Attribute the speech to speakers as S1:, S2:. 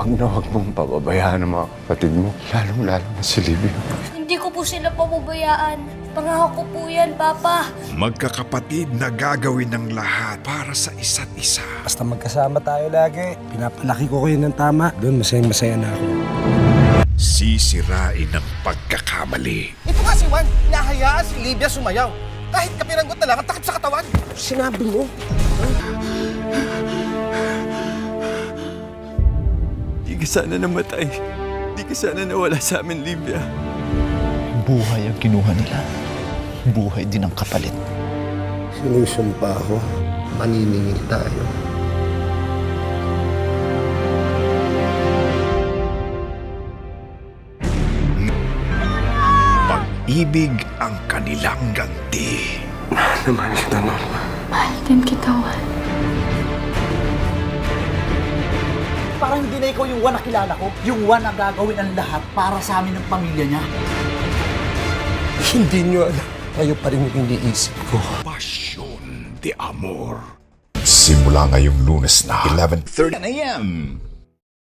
S1: na huwag mong pababayaan ang mga kapatid mo, lalong-lalo na si Livia.
S2: Hindi ko po sila pababayaan. Pangako ko po yan, Papa.
S3: Magkakapatid na gagawin ng lahat para sa isa't isa.
S4: Basta magkasama tayo lagi. Pinapalaki ko kayo ng tama. Doon masaya na ako.
S3: Sisirain ang pagkakamali.
S5: Ito nga si Juan, nahayaan si Livia sumayaw. Kahit kapiranggot na lang ang takip sa katawan.
S4: Sinabi mo?
S1: Di ka sana namatay. Di ka sana nawala sa amin, Livia.
S6: Buhay ang kinuha nila. Buhay din ang kapalit.
S4: Sinusumpa ako. Maniningil tayo.
S3: Pag-ibig ang kanilang ganti.
S1: Naman kita, Norma.
S2: Mahal din kita, Juan.
S7: Parang hindi na ikaw yung Juan na kilala ko. Yung Juan na gagawin ang lahat para sa amin ng pamilya niya.
S4: Hindi nyo alam. Kayo pa rin yung iniisip ko.
S3: Pasyon de Amor. Simula ngayong Lunes na 11:30 a.m.